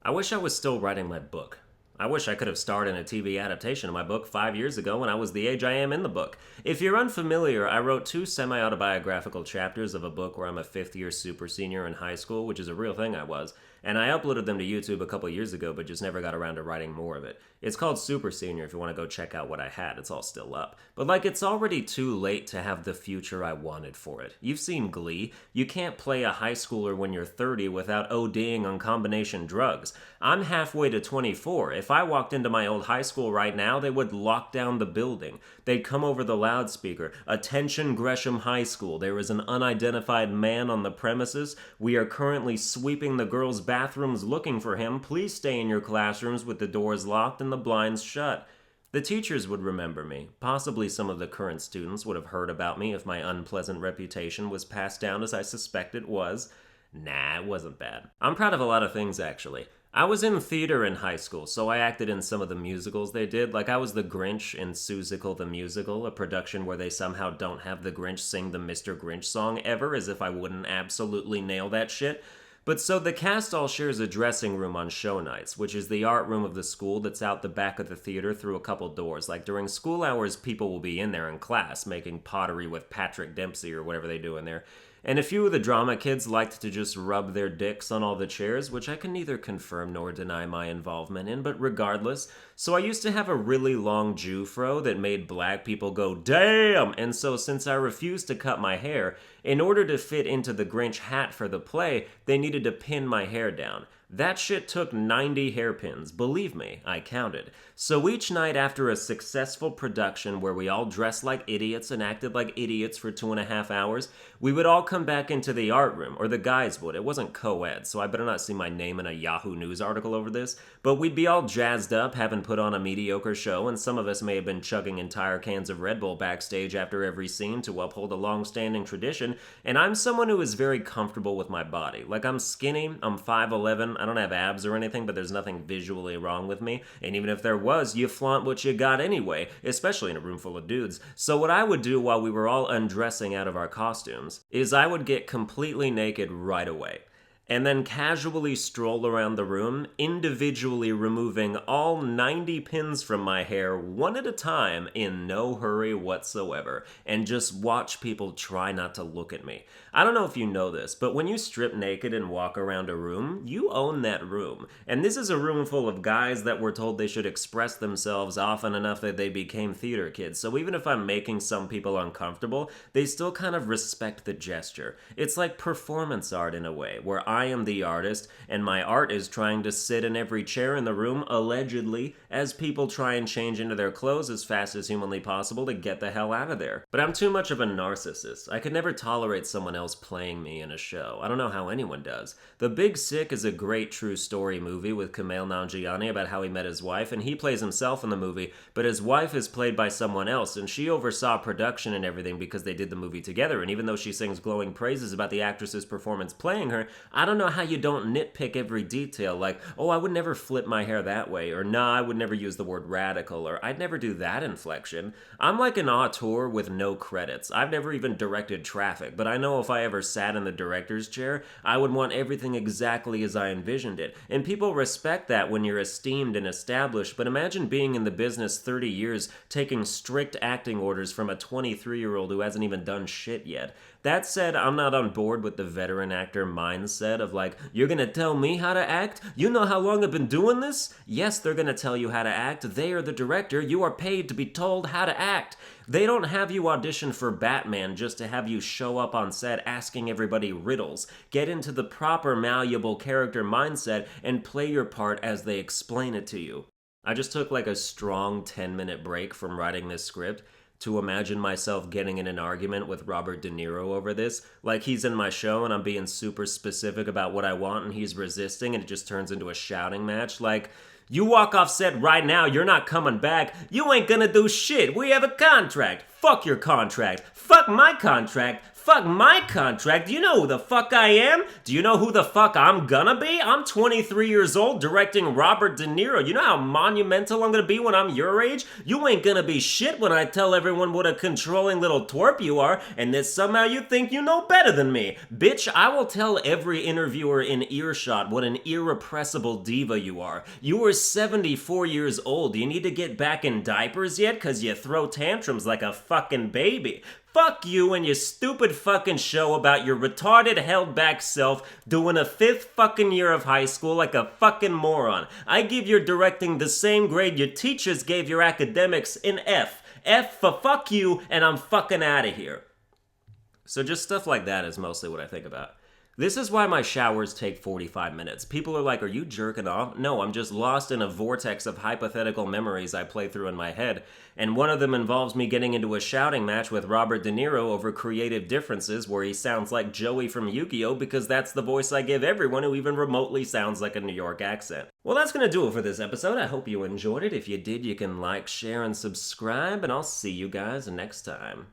I wish I was still writing my book. I wish I could have starred in a TV adaptation of my book 5 years ago when I was the age I am in the book. If you're unfamiliar, I wrote two semi-autobiographical chapters of a book where I'm a fifth-year super senior in high school, which is a real thing I was, and I uploaded them to YouTube a couple years ago but just never got around to writing more of it. It's called Super Senior if you want to go check out what I had. It's all still up. But it's already too late to have the future I wanted for it. You've seen Glee. You can't play a high schooler when you're 30 without ODing on combination drugs. I'm halfway to 24. If I walked into my old high school right now, they would lock down the building. They'd come over the loudspeaker. Attention Gresham High School. There is an unidentified man on the premises. We are currently sweeping the girls' bathrooms looking for him. Please stay in your classrooms with the doors locked and the blinds shut. The teachers would remember me. Possibly some of the current students would have heard about me if my unpleasant reputation was passed down as I suspect it was. Nah, it wasn't bad. I'm proud of a lot of things, actually. I was in theater in high school, so I acted in some of the musicals they did. I was the Grinch in Seussical the Musical, a production where they somehow don't have the Grinch sing the Mr. Grinch song ever, as if I wouldn't absolutely nail that shit. But so the cast all shares a dressing room on show nights, which is the art room of the school that's out the back of the theater through a couple doors. During school hours, people will be in there in class making pottery with Patrick Dempsey or whatever they do in there. And a few of the drama kids liked to just rub their dicks on all the chairs, which I can neither confirm nor deny my involvement in, but regardless. So I used to have a really long Jew fro that made black people go, damn! And so since I refused to cut my hair, in order to fit into the Grinch hat for the play, they needed to pin my hair down. That shit took 90 hairpins, believe me, I counted. So each night after a successful production where we all dressed like idiots and acted like idiots for 2.5 hours, we would all come back into the art room, or the guys would. It wasn't co-ed, so I better not see my name in a Yahoo News article over this, but we'd be all jazzed up, having put on a mediocre show, and some of us may have been chugging entire cans of Red Bull backstage after every scene to uphold a long-standing tradition, and I'm someone who is very comfortable with my body. I'm skinny, I'm 5'11", I don't have abs or anything, but there's nothing visually wrong with me. And even if there was, you flaunt what you got anyway, especially in a room full of dudes. So what I would do while we were all undressing out of our costumes is I would get completely naked right away. And then casually stroll around the room, individually removing all 90 pins from my hair one at a time in no hurry whatsoever, and just watch people try not to look at me. I don't know if you know this, but when you strip naked and walk around a room, you own that room. And this is a room full of guys that were told they should express themselves often enough that they became theater kids. So even if I'm making some people uncomfortable, they still kind of respect the gesture. It's like performance art in a way, where I am the artist, and my art is trying to sit in every chair in the room, allegedly, as people try and change into their clothes as fast as humanly possible to get the hell out of there. But I'm too much of a narcissist. I could never tolerate someone else playing me in a show. I don't know how anyone does. The Big Sick is a great true story movie with Kumail Nanjiani about how he met his wife, and he plays himself in the movie, but his wife is played by someone else, and she oversaw production and everything because they did the movie together, and even though she sings glowing praises about the actress's performance playing her, I don't know how you don't nitpick every detail, oh, I would never flip my hair that way, or nah, I would never use the word radical, or I'd never do that inflection. I'm like an auteur with no credits. I've never even directed Traffic, but I know if I ever sat in the director's chair, I would want everything exactly as I envisioned it. And people respect that when you're esteemed and established, but imagine being in the business 30 years, taking strict acting orders from a 23-year-old who hasn't even done shit yet. That said, I'm not on board with the veteran actor mindset of you're gonna tell me how to act? You know how long I've been doing this? Yes, they're gonna tell you how to act. They are the director. You are paid to be told how to act. They don't have you audition for Batman just to have you show up on set asking everybody riddles. Get into the proper malleable character mindset and play your part as they explain it to you. I just took a strong 10-minute break from writing this script to imagine myself getting in an argument with Robert De Niro over this. He's in my show and I'm being super specific about what I want and he's resisting and it just turns into a shouting match. You walk off set right now, you're not coming back. You ain't gonna do shit. We have a contract. Fuck your contract. Fuck my contract. fuck my contract? Do you know who the fuck I am? Do you know who the fuck I'm gonna be? I'm 23 years old directing Robert De Niro. You know how monumental I'm gonna be when I'm your age? You ain't gonna be shit when I tell everyone what a controlling little twerp you are, and that somehow you think you know better than me. Bitch, I will tell every interviewer in earshot what an irrepressible diva you are. You are 74 years old. Do you need to get back in diapers yet? Cause you throw tantrums like a fucking baby. Fuck you and your stupid fucking show about your retarded held back self doing a 5th fucking year of high school like a fucking moron. I give your directing the same grade your teachers gave your academics, an F. F for fuck you, and I'm fucking out of here. So just stuff like that is mostly what I think about. This is why my showers take 45 minutes. People are like, are you jerking off? No, I'm just lost in a vortex of hypothetical memories I play through in my head, and one of them involves me getting into a shouting match with Robert De Niro over creative differences where he sounds like Joey from Yu-Gi-Oh! Because that's the voice I give everyone who even remotely sounds like a New York accent. Well, that's gonna do it for this episode. I hope you enjoyed it. If you did, you can like, share, and subscribe, and I'll see you guys next time.